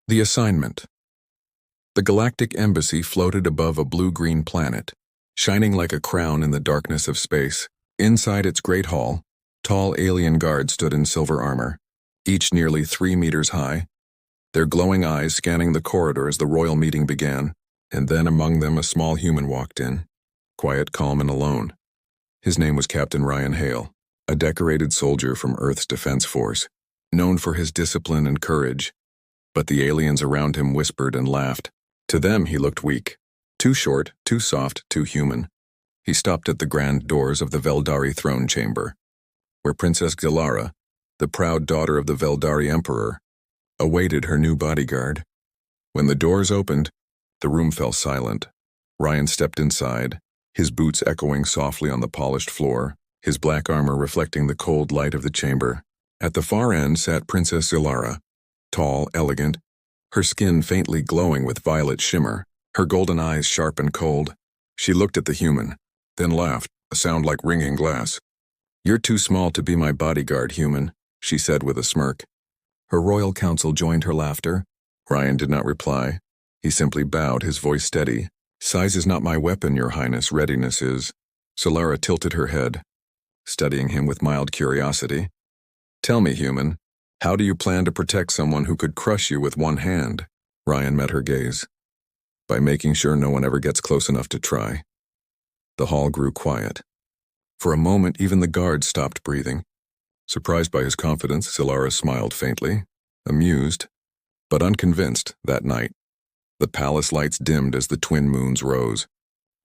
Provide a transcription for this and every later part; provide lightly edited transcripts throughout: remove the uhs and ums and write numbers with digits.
The assignment. The Galactic Embassy floated above a blue-green planet, shining like a crown in the darkness of space. Inside its great hall, tall alien guards stood in silver armor, each nearly 3 meters high, their glowing eyes scanning the corridor as the royal meeting began. And then among them a small human walked in, quiet, calm, and alone. His name was Captain Ryan Hale, a decorated soldier from Earth's Defense Force, known for his discipline and courage. But the aliens around him whispered and laughed. To them he looked weak, too short, too soft, too human. He stopped at the grand doors of the Veldari throne chamber, where Princess Galara, the proud daughter of the Veldari Emperor, awaited her new bodyguard. When the doors opened, the room fell silent. Ryan stepped inside, his boots echoing softly on the polished floor, his black armor reflecting the cold light of the chamber. At the far end sat Princess Galara, tall, elegant, her skin faintly glowing with violet shimmer, her golden eyes sharp and cold. She looked at the human, then laughed, a sound like ringing glass. "You're too small to be my bodyguard, human," she said with a smirk. Her royal council joined her laughter. Ryan did not reply. He simply bowed, his voice steady. "Size is not my weapon, Your Highness, readiness is." Solara tilted her head, studying him with mild curiosity. "Tell me, human, how do you plan to protect someone who could crush you with one hand?" Ryan met her gaze. "By making sure no one ever gets close enough to try." The hall grew quiet. For a moment, even the guards stopped breathing. Surprised by his confidence, Solara smiled faintly, amused, but unconvinced that night. The palace lights dimmed as the twin moons rose.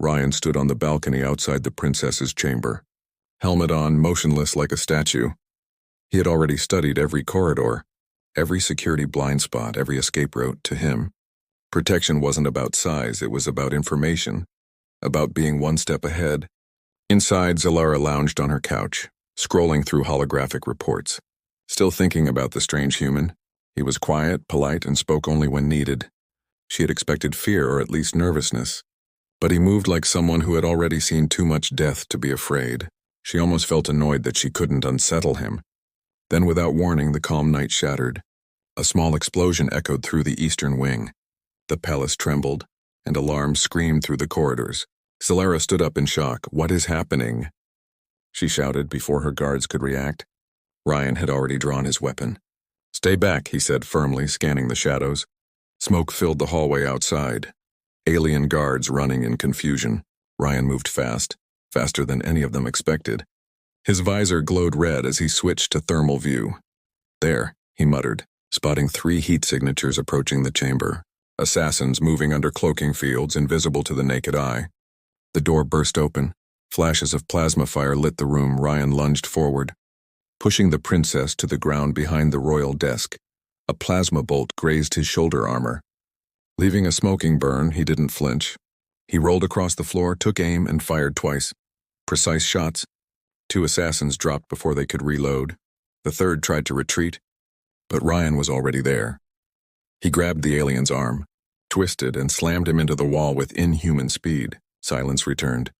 Ryan stood on the balcony outside the princess's chamber, helmet on, motionless like a statue. He had already studied every corridor, every security blind spot, every escape route. To him, protection wasn't about size, it was about information, about being one step ahead. Inside, Zalara lounged on her couch, scrolling through holographic reports, still thinking about the strange human. He was quiet, polite, and spoke only when needed. She had expected fear or at least nervousness, but he moved like someone who had already seen too much death to be afraid. She almost felt annoyed that she couldn't unsettle him. Then without warning, the calm night shattered. A small explosion echoed through the eastern wing. The palace trembled, and alarms screamed through the corridors. Solara stood up in shock. "What is happening?" she shouted before her guards could react. Ryan had already drawn his weapon. "Stay back," he said firmly, scanning the shadows. Smoke filled the hallway outside. Alien guards running in confusion. Ryan moved fast, faster than any of them expected. His visor glowed red as he switched to thermal view. "There," he muttered, spotting 3 heat signatures approaching the chamber. Assassins moving under cloaking fields, invisible to the naked eye. The door burst open. Flashes of plasma fire lit the room. Ryan lunged forward, pushing the princess to the ground behind the royal desk. A plasma bolt grazed his shoulder armor. Leaving a smoking burn, he didn't flinch. He rolled across the floor, took aim, and fired twice. Precise shots. 2 assassins dropped before they could reload. The third tried to retreat, but Ryan was already there. He grabbed the alien's arm, twisted, and slammed him into the wall with inhuman speed. Silence returned,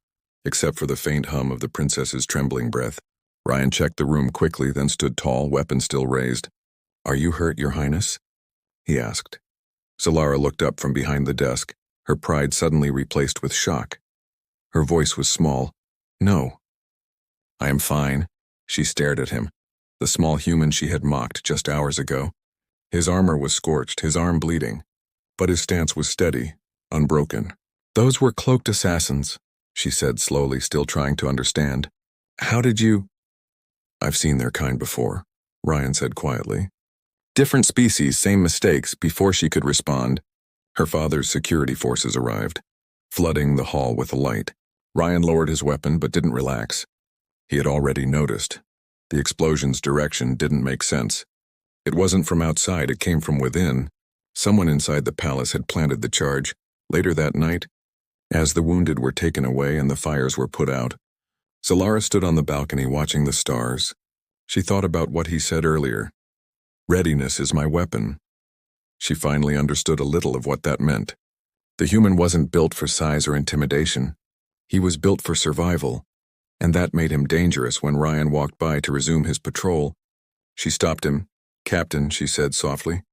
except for the faint hum of the princess's trembling breath. Ryan checked the room quickly, then stood tall, weapon still raised. "Are you hurt, Your Highness?" he asked. Solara looked up from behind the desk, her pride suddenly replaced with shock. Her voice was small. "No." "I am fine." She stared at him, the small human she had mocked just hours ago. His armor was scorched, his arm bleeding, but his stance was steady, unbroken. "Those were cloaked assassins," she said slowly, still trying to understand. "How did you—" "I've seen their kind before," Ryan said quietly. "Different species, same mistakes." Before she could respond, her father's security forces arrived, flooding the hall with light. Ryan lowered his weapon but didn't relax. He had already noticed. The explosion's direction didn't make sense. It wasn't from outside, it came from within. Someone inside the palace had planted the charge. Later that night, as the wounded were taken away and the fires were put out, Solara stood on the balcony watching the stars. She thought about what he said earlier. "Readiness is my weapon." She finally understood a little of what that meant. The human wasn't built for size or intimidation. He was built for survival, and that made him dangerous. When Ryan walked by to resume his patrol, she stopped him. "Captain," she said softly,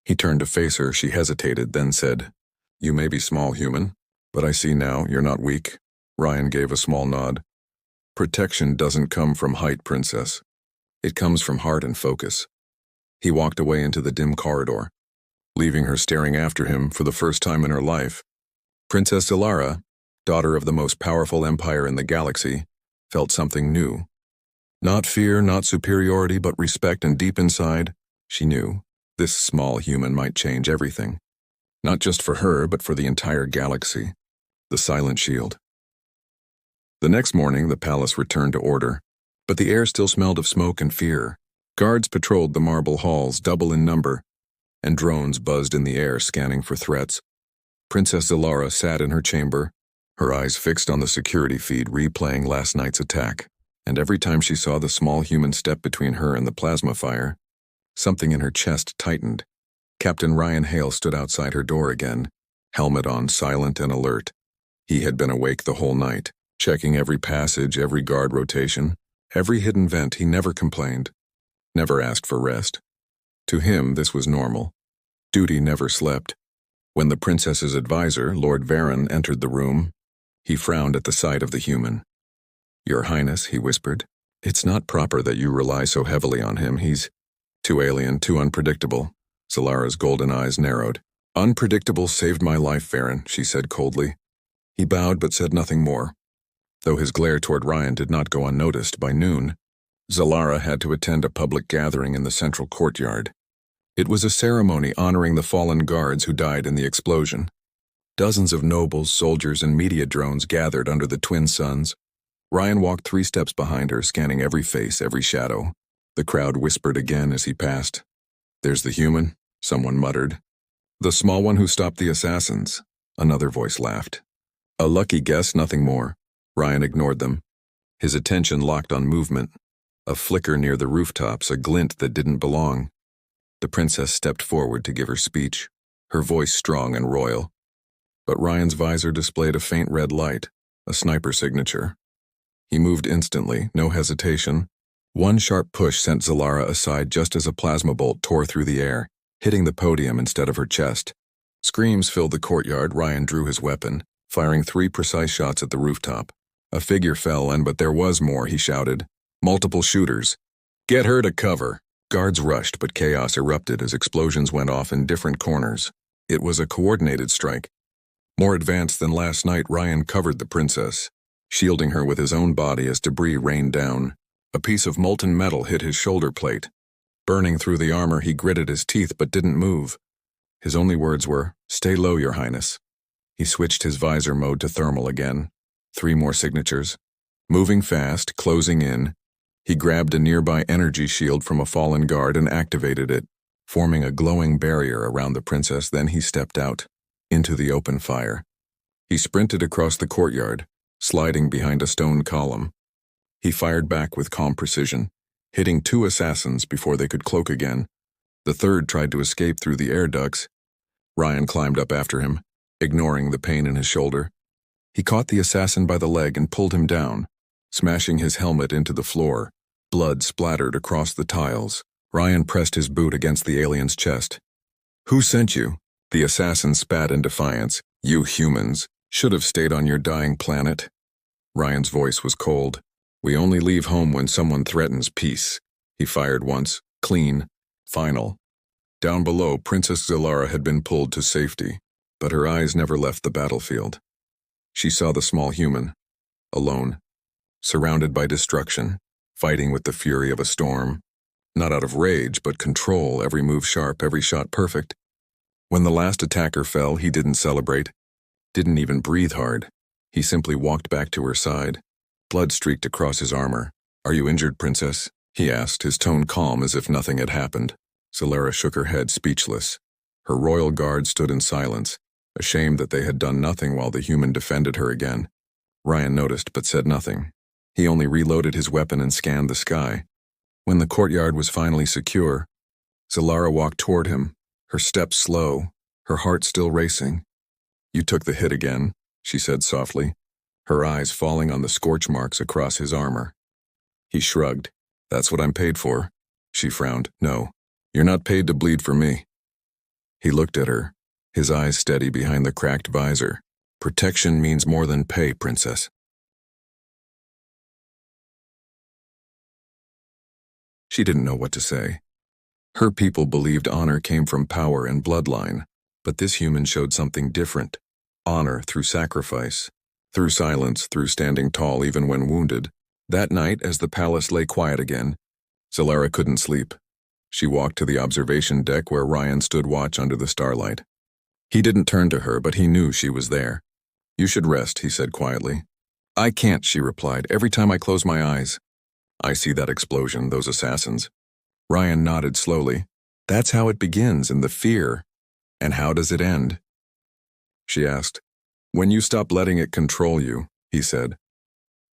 He turned to face her. She hesitated, then said, "You may be small, human, but I see now you're not weak." Ryan gave a small nod. "Protection doesn't come from height, Princess. It comes from heart and focus." He walked away into the dim corridor, leaving her staring after him for the first time in her life. Princess Zilara, daughter of the most powerful empire in the galaxy, felt something new. Not fear, not superiority, but respect, and deep inside, she knew this small human might change everything. Not just for her, but for the entire galaxy. The Silent Shield. The next morning, the palace returned to order, but the air still smelled of smoke and fear. Guards patrolled the marble halls, double in number, and drones buzzed in the air, scanning for threats. Princess Zilara sat in her chamber, her eyes fixed on the security feed replaying last night's attack, and every time she saw the small human step between her and the plasma fire, something in her chest tightened. Captain Ryan Hale stood outside her door again, helmet on, silent and alert. He had been awake the whole night, checking every passage, every guard rotation, every hidden vent. He never complained, never asked for rest. To him, this was normal. Duty never slept. When the princess's advisor, Lord Varen, entered the room, he frowned at the sight of the human. "Your Highness," he whispered, "it's not proper that you rely so heavily on him. He's too alien, too unpredictable." Zalara's golden eyes narrowed. "Unpredictable saved my life, Varen," she said coldly. He bowed but said nothing more. Though his glare toward Ryan did not go unnoticed, by noon, Zilara had to attend a public gathering in the central courtyard. It was a ceremony honoring the fallen guards who died in the explosion. Dozens of nobles, soldiers, and media drones gathered under the twin suns. Ryan walked 3 steps behind her, scanning every face, every shadow. The crowd whispered again as he passed. "There's the human," someone muttered. "The small one who stopped the assassins," another voice laughed. A lucky guess, nothing more. Ryan ignored them. His attention locked on movement. A flicker near the rooftops, a glint that didn't belong. The princess stepped forward to give her speech, her voice strong and royal. But Ryan's visor displayed a faint red light, a sniper signature. He moved instantly, no hesitation. One sharp push sent Zilara aside just as a plasma bolt tore through the air, hitting the podium instead of her chest. Screams filled the courtyard. Ryan drew his weapon, firing 3 precise shots at the rooftop. A figure fell, but there was more, he shouted. Multiple shooters. "Get her to cover." Guards rushed, but chaos erupted as explosions went off in different corners. It was a coordinated strike. More advanced than last night, Ryan covered the princess, shielding her with his own body as debris rained down. A piece of molten metal hit his shoulder plate. Burning through the armor, he gritted his teeth but didn't move. His only words were, "Stay low, Your Highness." He switched his visor mode to thermal again. 3 more signatures. Moving fast, closing in, he grabbed a nearby energy shield from a fallen guard and activated it, forming a glowing barrier around the princess. Then he stepped out, into the open fire. He sprinted across the courtyard, sliding behind a stone column. He fired back with calm precision, hitting 2 assassins before they could cloak again. The third tried to escape through the air ducts. Ryan climbed up after him, ignoring the pain in his shoulder. He caught the assassin by the leg and pulled him down, smashing his helmet into the floor. Blood splattered across the tiles. Ryan pressed his boot against the alien's chest. "Who sent you?" The assassin spat in defiance. "You humans should have stayed on your dying planet." Ryan's voice was cold. "We only leave home when someone threatens peace." He fired once, clean, final. Down below, Princess Zilara had been pulled to safety, but her eyes never left the battlefield. She saw the small human, alone, surrounded by destruction, fighting with the fury of a storm. Not out of rage, but control, every move sharp, every shot perfect. When the last attacker fell, he didn't celebrate, didn't even breathe hard. He simply walked back to her side. Blood streaked across his armor. "Are you injured, Princess?" he asked, his tone calm as if nothing had happened. Zilara shook her head, speechless. Her royal guard stood in silence, ashamed that they had done nothing while the human defended her again. Ryan noticed but said nothing. He only reloaded his weapon and scanned the sky. When the courtyard was finally secure, Zilara walked toward him, her steps slow, her heart still racing. "You took the hit again," she said softly, her eyes falling on the scorch marks across his armor. He shrugged. "That's what I'm paid for." She frowned. "No, you're not paid to bleed for me." He looked at her, his eyes steady behind the cracked visor. Protection means more than pay, Princess. She didn't know what to say. Her people believed honor came from power and bloodline, but this human showed something different. Honor through sacrifice, through silence, through standing tall even when wounded. That night, as the palace lay quiet again, Zalara couldn't sleep. She walked to the observation deck where Ryan stood watch under the starlight. He didn't turn to her, but he knew she was there. "You should rest," he said quietly. "I can't," she replied. "Every time I close my eyes, I see that explosion, those assassins." Ryan nodded slowly. "That's how it begins, and the fear. And how does it end?" She asked. "When you stop letting it control you," he said.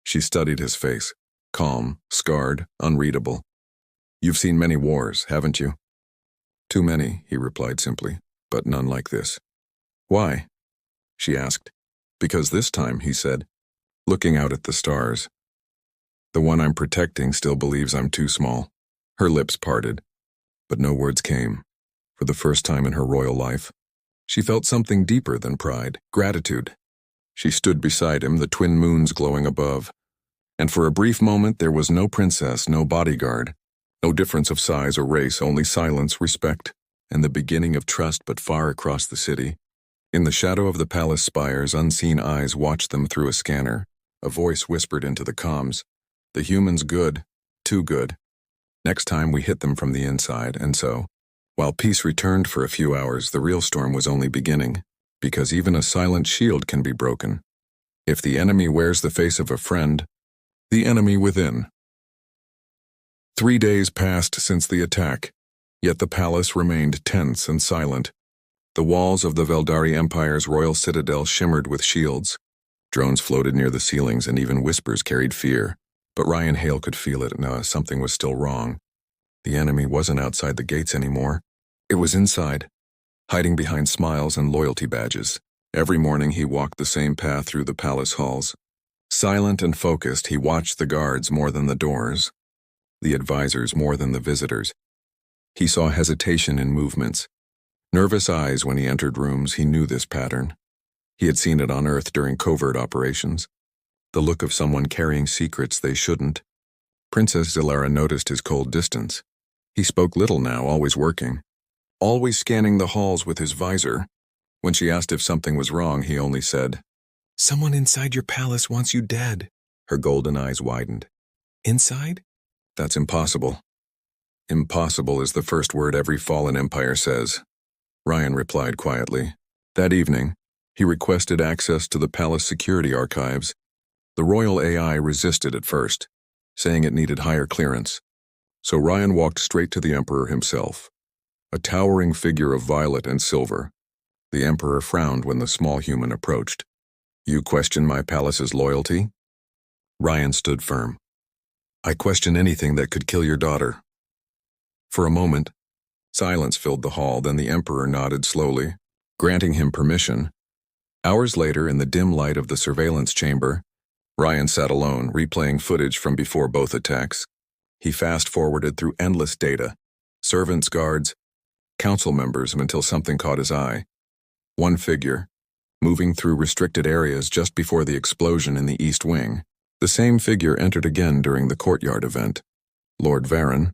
She studied his face, calm, scarred, unreadable. "You've seen many wars, haven't you?" "Too many," he replied simply, "but none like this." "Why?" she asked. "Because this time," he said, looking out at the stars, "the one I'm protecting still believes I'm too small." Her lips parted, but no words came. For the first time in her royal life, she felt something deeper than pride, gratitude. She stood beside him, the twin moons glowing above, and for a brief moment there was no princess, no bodyguard, no difference of size or race, only silence, respect, and the beginning of trust. But far across the city, in the shadow of the palace spires, unseen eyes watched them through a scanner. A voice whispered into the comms, "The human's good, too good. Next time we hit them from the inside." And so, while peace returned for a few hours, the real storm was only beginning, because even a silent shield can be broken. If the enemy wears the face of a friend, the enemy within. 3 days passed since the attack, yet the palace remained tense and silent. The walls of the Veldari Empire's royal citadel shimmered with shields. Drones floated near the ceilings, and even whispers carried fear. But Ryan Hale could feel it. No, something was still wrong. The enemy wasn't outside the gates anymore. It was inside, hiding behind smiles and loyalty badges. Every morning he walked the same path through the palace halls. Silent and focused, he watched the guards more than the doors, the advisors more than the visitors. He saw hesitation in movements, nervous eyes when he entered rooms. He knew this pattern. He had seen it on Earth during covert operations. The look of someone carrying secrets they shouldn't. Princess Zalara noticed his cold distance. He spoke little now, always working, always scanning the halls with his visor. When she asked if something was wrong, he only said, "Someone inside your palace wants you dead." Her golden eyes widened. "Inside?" "That's impossible." "Impossible is the first word every fallen empire says," Ryan replied quietly. That evening, he requested access to the palace security archives. The royal AI resisted at first, saying it needed higher clearance. So Ryan walked straight to the Emperor himself, a towering figure of violet and silver. The Emperor frowned when the small human approached. "You question my palace's loyalty?" Ryan stood firm. "I question anything that could kill your daughter." For a moment, silence filled the hall, then the Emperor nodded slowly, granting him permission. Hours later, in the dim light of the surveillance chamber, Ryan sat alone, replaying footage from before both attacks. He fast-forwarded through endless data, servants, guards, council members, until something caught his eye. One figure, moving through restricted areas just before the explosion in the East Wing. The same figure entered again during the Courtyard event. Lord Varen,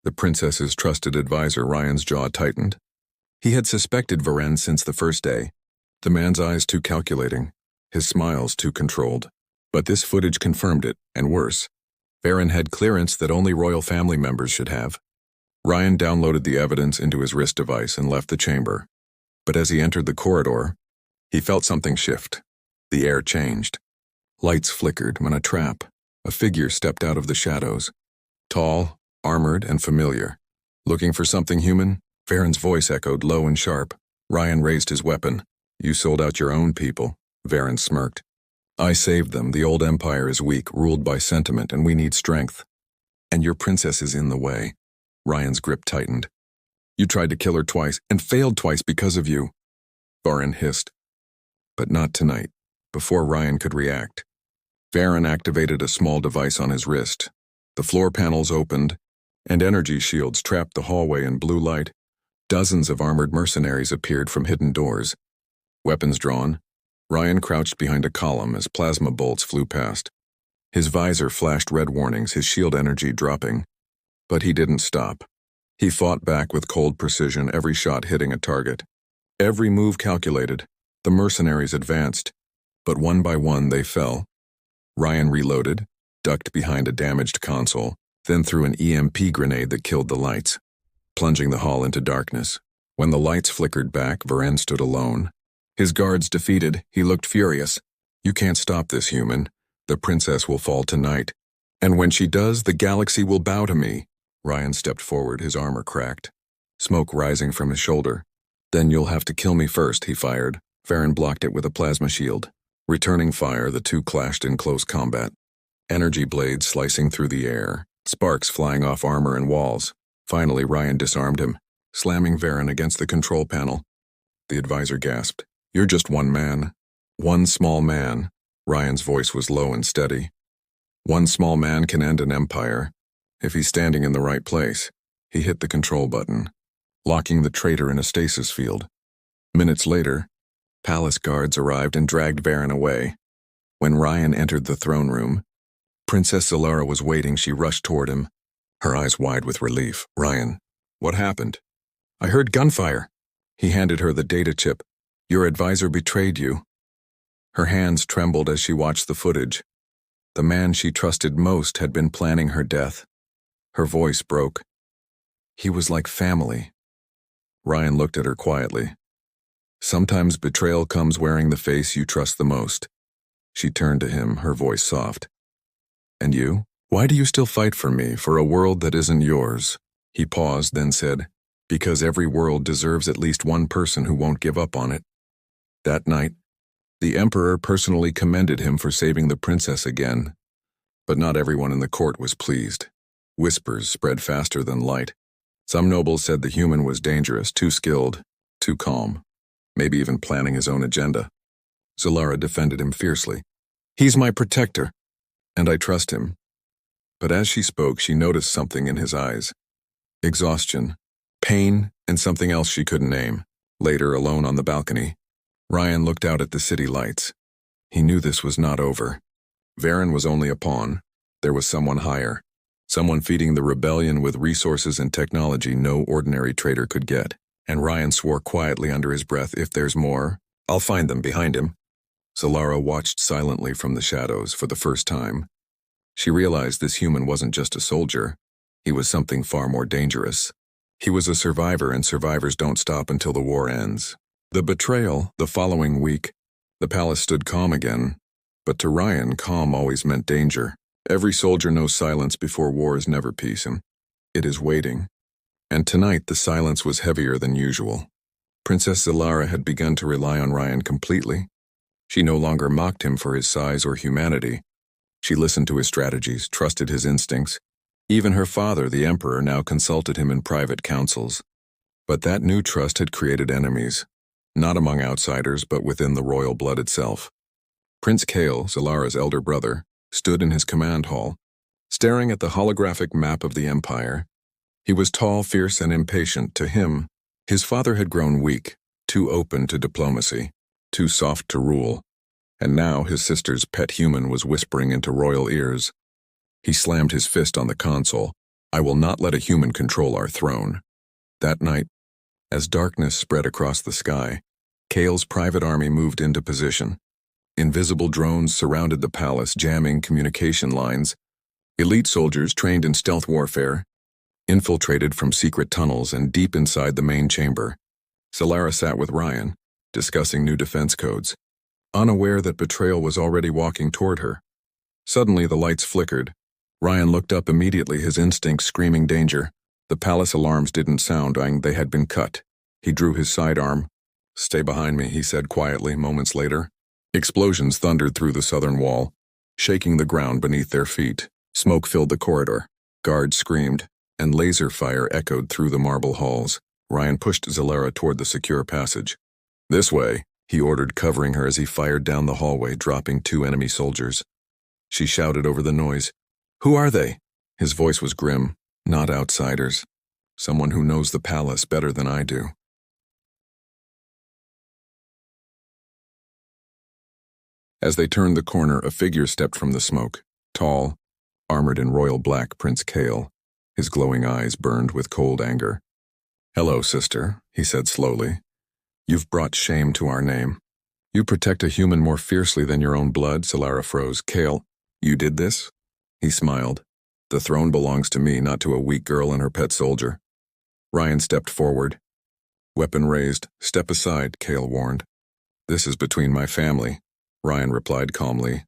the princess's trusted advisor. Ryan's jaw tightened. He had suspected Varen since the first day. The man's eyes too calculating, his smiles too controlled. But this footage confirmed it, and worse. Varen had clearance that only royal family members should have. Ryan downloaded the evidence into his wrist device and left the chamber. But as he entered the corridor, he felt something shift. The air changed. Lights flickered when a figure stepped out of the shadows. Tall, armored, and familiar. "Looking for something human?" Varen's voice echoed low and sharp. Ryan raised his weapon. "You sold out your own people," Varen smirked. "I saved them. The old empire is weak, ruled by sentiment, and we need strength. And your princess is in the way." Ryan's grip tightened. "You tried to kill her twice, and failed twice because of you," Varen hissed. But not tonight. Before Ryan could react, Varen activated a small device on his wrist. The floor panels opened, and energy shields trapped the hallway in blue light. Dozens of armored mercenaries appeared from hidden doors. Weapons drawn, Ryan crouched behind a column as plasma bolts flew past. His visor flashed red warnings, his shield energy dropping. But he didn't stop. He fought back with cold precision, every shot hitting a target. Every move calculated. The mercenaries advanced, but one by one they fell. Ryan reloaded, ducked behind a damaged console, then threw an EMP grenade that killed the lights, plunging the hall into darkness. When the lights flickered back, Varen stood alone. His guards defeated, he looked furious. "You can't stop this, human. The princess will fall tonight. And when she does, the galaxy will bow to me." Ryan stepped forward, his armor cracked, smoke rising from his shoulder. "Then you'll have to kill me first," he fired. Varen blocked it with a plasma shield. Returning fire, the two clashed in close combat. Energy blades slicing through the air, sparks flying off armor and walls. Finally, Ryan disarmed him, slamming Varen against the control panel. The advisor gasped. "You're just one man. One small man." Ryan's voice was low and steady. "One small man can end an empire, if he's standing in the right place." He hit the control button, locking the traitor in a stasis field. Minutes later, palace guards arrived and dragged Varen away. When Ryan entered the throne room, Princess Zalara was waiting. She rushed toward him, her eyes wide with relief. "Ryan, what happened?" "I heard gunfire." He handed her the data chip. "Your advisor betrayed you." Her hands trembled as she watched the footage. The man she trusted most had been planning her death. Her voice broke. "He was like family." Ryan looked at her quietly. "Sometimes betrayal comes wearing the face you trust the most." She turned to him, her voice soft. "And you? Why do you still fight for me, for a world that isn't yours?" He paused, then said, "Because every world deserves at least one person who won't give up on it." That night, the Emperor personally commended him for saving the princess again. But not everyone in the court was pleased. Whispers spread faster than light. Some nobles said the human was dangerous, too skilled, too calm, maybe even planning his own agenda. Zalara defended him fiercely. "He's my protector, and I trust him." But as she spoke, she noticed something in his eyes. Exhaustion, pain, and something else she couldn't name. Later, alone on the balcony, Ryan looked out at the city lights. He knew this was not over. Varen was only a pawn. There was someone higher. Someone feeding the rebellion with resources and technology no ordinary traitor could get. And Ryan swore quietly under his breath, "If there's more, I'll find them behind him." Zalara watched silently from the shadows for the first time. She realized this human wasn't just a soldier. He was something far more dangerous. He was a survivor, and survivors don't stop until the war ends. The betrayal, the following week, the palace stood calm again. But to Ryan, calm always meant danger. Every soldier knows silence before war is never peace, and it is waiting. And tonight the silence was heavier than usual. Princess Zalara had begun to rely on Ryan completely. She no longer mocked him for his size or humanity. She listened to his strategies, trusted his instincts. Even her father, the Emperor, now consulted him in private councils. But that new trust had created enemies, not among outsiders, but within the royal blood itself. Prince Kale, Zalara's elder brother, stood in his command hall, staring at the holographic map of the Empire. He was tall, fierce, and impatient. To him, his father had grown weak, too open to diplomacy, too soft to rule. And now his sister's pet human was whispering into royal ears. He slammed his fist on the console. "I will not let a human control our throne." That night, as darkness spread across the sky, Kale's private army moved into position. Invisible drones surrounded the palace, jamming communication lines. Elite soldiers trained in stealth warfare infiltrated from secret tunnels and deep inside the main chamber. Zalara sat with Ryan, discussing new defense codes, unaware that betrayal was already walking toward her. Suddenly the lights flickered. Ryan looked up immediately, his instincts screaming danger. The palace alarms didn't sound, they had been cut. He drew his sidearm. "Stay behind me," he said quietly moments later. Explosions thundered through the southern wall, shaking the ground beneath their feet. Smoke filled the corridor. Guards screamed, and laser fire echoed through the marble halls. Ryan pushed Zalara toward the secure passage. "This way," he ordered, covering her as he fired down the hallway, dropping 2 enemy soldiers. She shouted over the noise, "Who are they?" His voice was grim. "Not outsiders. Someone who knows the palace better than I do. As they turned the corner, a figure stepped from the smoke. Tall, armored in royal black, Prince Kale. His glowing eyes burned with cold anger. "Hello, sister," he said slowly. "You've brought shame to our name. You protect a human more fiercely than your own blood," Solara froze. "Kale, you did this?" He smiled. "The throne belongs to me, not to a weak girl and her pet soldier." Ryan stepped forward. Weapon raised. "Step aside," Kale warned. "This is between my family," Ryan replied calmly.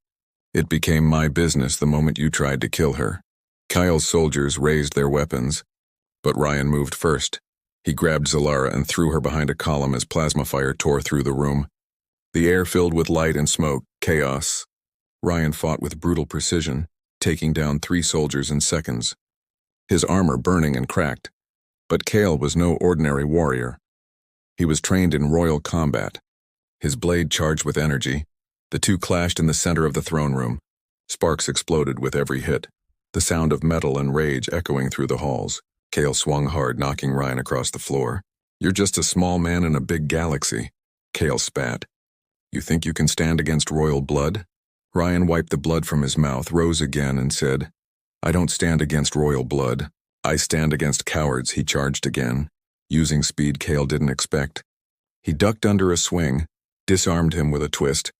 "It became my business the moment you tried to kill her." Kyle's soldiers raised their weapons, but Ryan moved first. He grabbed Solara and threw her behind a column as plasma fire tore through the room. The air filled with light and smoke, chaos. Ryan fought with brutal precision, taking down 3 soldiers in seconds. His armor burning and cracked. But Kale was no ordinary warrior. He was trained in royal combat. His blade charged with energy. The two clashed in the center of the throne room. Sparks exploded with every hit, the sound of metal and rage echoing through the halls. Kale swung hard, knocking Ryan across the floor. "You're just a small man in a big galaxy." Kale spat. "You think you can stand against royal blood?" Ryan wiped the blood from his mouth, rose again, and said, "I don't stand against royal blood. I stand against cowards." He charged again, using speed Kale didn't expect. He ducked under a swing, disarmed him with a twist,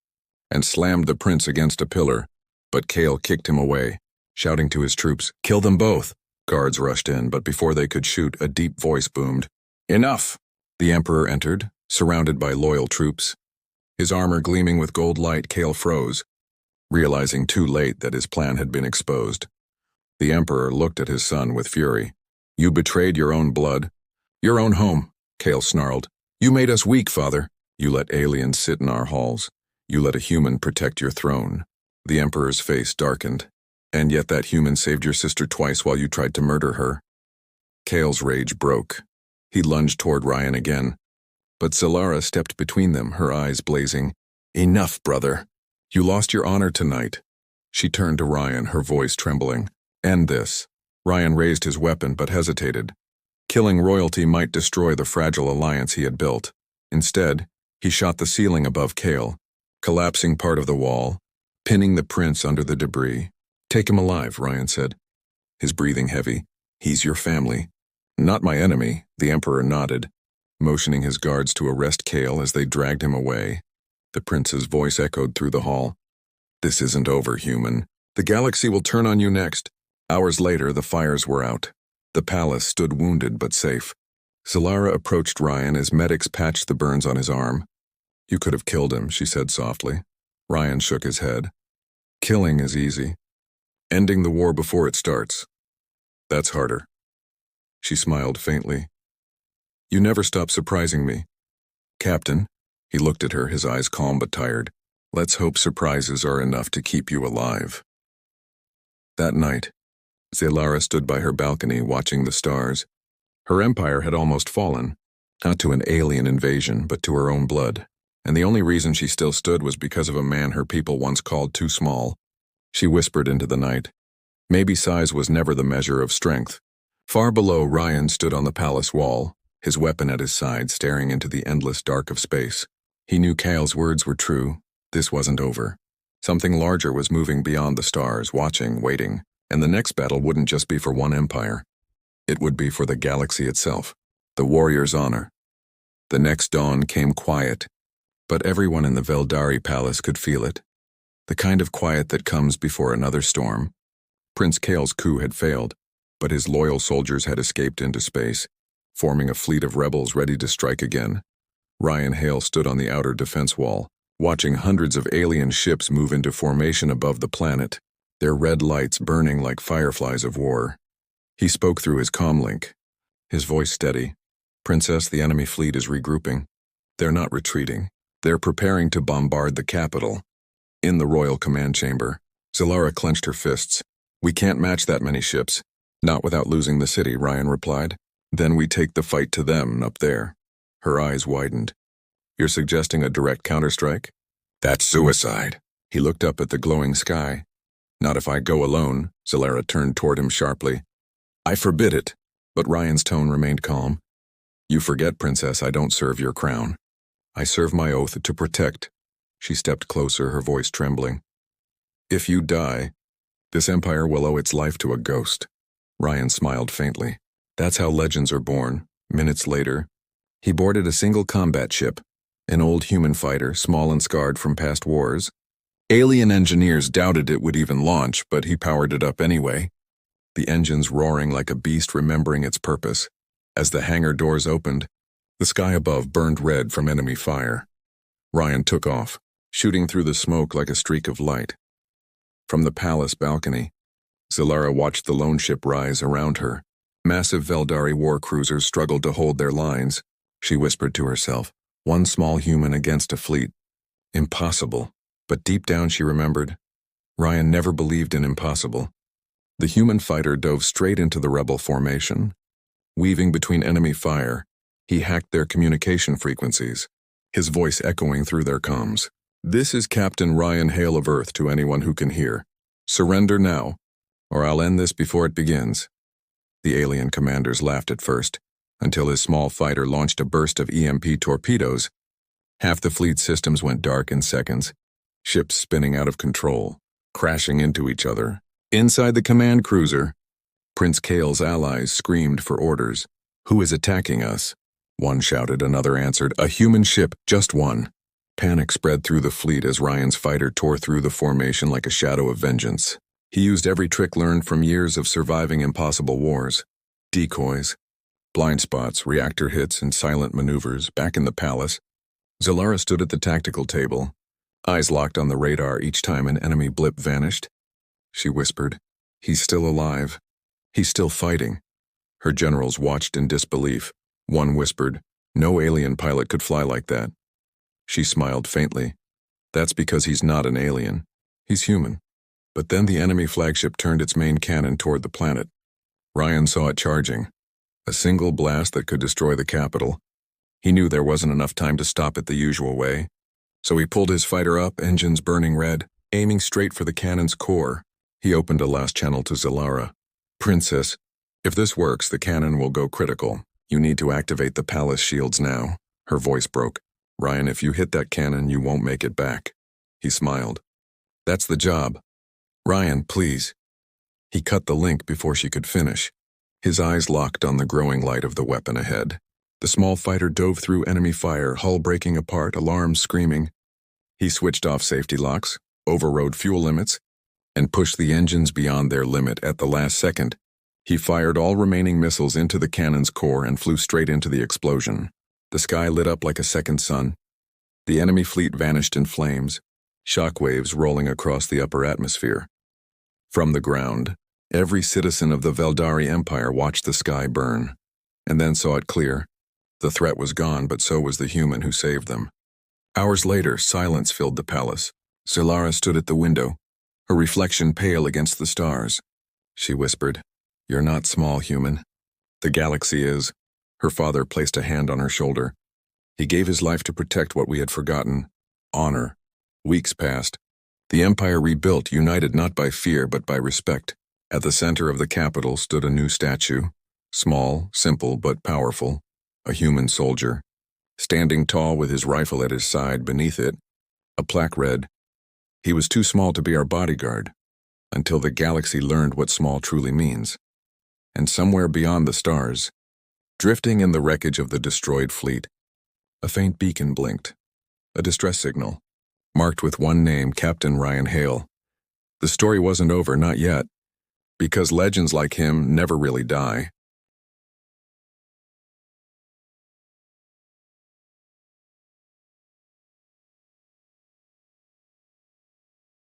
and slammed the prince against a pillar, but Kale kicked him away, shouting to his troops, "Kill them both!" Guards rushed in, but before they could shoot, a deep voice boomed, "Enough!" The Emperor entered, surrounded by loyal troops. His armor gleaming with gold light, Kale froze, realizing too late that his plan had been exposed. The Emperor looked at his son with fury. "You betrayed your own blood. Your own home," Kale snarled. "You made us weak, father. You let aliens sit in our halls. You let a human protect your throne." The Emperor's face darkened. "And yet that human saved your sister twice while you tried to murder her." Kale's rage broke. He lunged toward Ryan again. But Solara stepped between them, her eyes blazing. "Enough, brother. You lost your honor tonight." She turned to Ryan, her voice trembling. "End this." Ryan raised his weapon but hesitated. Killing royalty might destroy the fragile alliance he had built. Instead, he shot the ceiling above Kale, collapsing part of the wall, pinning the prince under the debris. "Take him alive," Ryan said, his breathing heavy. "He's your family." "Not my enemy," the Emperor nodded, motioning his guards to arrest Kale as they dragged him away. The prince's voice echoed through the hall. "This isn't over, human. The galaxy will turn on you next." Hours later, the fires were out. The palace stood wounded but safe. Solara approached Ryan as medics patched the burns on his arm. "You could have killed him," she said softly. Ryan shook his head. "Killing is easy. Ending the war before it starts, that's harder." She smiled faintly. "You never stop surprising me, Captain." He looked at her, his eyes calm but tired. "Let's hope surprises are enough to keep you alive." That night, Solara stood by her balcony watching the stars. Her empire had almost fallen, not to an alien invasion, but to her own blood. And the only reason she still stood was because of a man her people once called too small. She whispered into the night. Maybe size was never the measure of strength. Far below, Ryan stood on the palace wall, his weapon at his side, staring into the endless dark of space. He knew Kale's words were true. This wasn't over. Something larger was moving beyond the stars, watching, waiting, and the next battle wouldn't just be for one empire. It would be for the galaxy itself, the warrior's honor. The next dawn came quiet, but everyone in the Veldari palace could feel it. The kind of quiet that comes before another storm. Prince Kale's coup had failed, but his loyal soldiers had escaped into space, forming a fleet of rebels ready to strike again. Ryan Hale stood on the outer defense wall, watching hundreds of alien ships move into formation above the planet, their red lights burning like fireflies of war. He spoke through his comlink, his voice steady. "Princess, the enemy fleet is regrouping. They're not retreating. They're preparing to bombard the capital." In the royal command chamber, Solara clenched her fists. "We can't match that many ships. Not without losing the city," Ryan replied. "Then we take the fight to them up there." Her eyes widened. "You're suggesting a direct counterstrike?" "That's suicide." He looked up at the glowing sky. "Not if I go alone," Solara turned toward him sharply. "I forbid it." But Ryan's tone remained calm. "You forget, Princess, I don't serve your crown. I serve my oath to protect." She stepped closer, her voice trembling. "If you die, this empire will owe its life to a ghost." Ryan smiled faintly. "That's how legends are born." Minutes later, he boarded a single combat ship, an old human fighter, small and scarred from past wars. Alien engineers doubted it would even launch, but he powered it up anyway, the engines roaring like a beast remembering its purpose. As the hangar doors opened, the sky above burned red from enemy fire. Ryan took off, shooting through the smoke like a streak of light. From the palace balcony, Zilara watched the lone ship rise around her. Massive Veldari war cruisers struggled to hold their lines. She whispered to herself, one small human against a fleet. Impossible. But deep down she remembered, Ryan never believed in impossible. The human fighter dove straight into the rebel formation. Weaving between enemy fire, he hacked their communication frequencies, his voice echoing through their comms. "This is Captain Ryan Hale of Earth to anyone who can hear. Surrender now, or I'll end this before it begins." The alien commanders laughed at first, until his small fighter launched a burst of EMP torpedoes. Half the fleet's systems went dark in seconds, ships spinning out of control, crashing into each other. Inside the command cruiser, Prince Kale's allies screamed for orders. "Who is attacking us?" One shouted, another answered, "A human ship, just one." Panic spread through the fleet as Ryan's fighter tore through the formation like a shadow of vengeance. He used every trick learned from years of surviving impossible wars. Decoys, blind spots, reactor hits, and silent maneuvers. Back in the palace, Zilara stood at the tactical table, eyes locked on the radar each time an enemy blip vanished. She whispered, "He's still alive. He's still fighting." Her generals watched in disbelief. One whispered, "No alien pilot could fly like that." She smiled faintly. "That's because he's not an alien. He's human." But then the enemy flagship turned its main cannon toward the planet. Ryan saw it charging. A single blast that could destroy the capital. He knew there wasn't enough time to stop it the usual way. So he pulled his fighter up, engines burning red, aiming straight for the cannon's core. He opened a last channel to Zilara. "Princess, if this works, the cannon will go critical. You need to activate the palace shields now." Her voice broke. "Ryan, if you hit that cannon, you won't make it back." He smiled. "That's the job. Ryan, please." He cut the link before she could finish. His eyes locked on the growing light of the weapon ahead. The small fighter dove through enemy fire, hull breaking apart, alarms screaming. He switched off safety locks, overrode fuel limits, and pushed the engines beyond their limit at the last second. He fired all remaining missiles into the cannon's core and flew straight into the explosion. The sky lit up like a second sun. The enemy fleet vanished in flames, shockwaves rolling across the upper atmosphere. From the ground, every citizen of the Veldari Empire watched the sky burn, and then saw it clear. The threat was gone, but so was the human who saved them. Hours later, silence filled the palace. Zilara stood at the window, her reflection pale against the stars. She whispered, "You're not small, human. The galaxy is." Her father placed a hand on her shoulder. He gave his life to protect what we had forgotten, honor. Weeks passed. The empire rebuilt, united not by fear but by respect. At the center of the capital stood a new statue, small, simple, but powerful, a human soldier. Standing tall with his rifle at his side, beneath it, a plaque read, "He was too small to be our bodyguard, until the galaxy learned what small truly means." And somewhere beyond the stars, drifting in the wreckage of the destroyed fleet, a faint beacon blinked, a distress signal, marked with one name, Captain Ryan Hale. The story wasn't over, not yet, because legends like him never really die.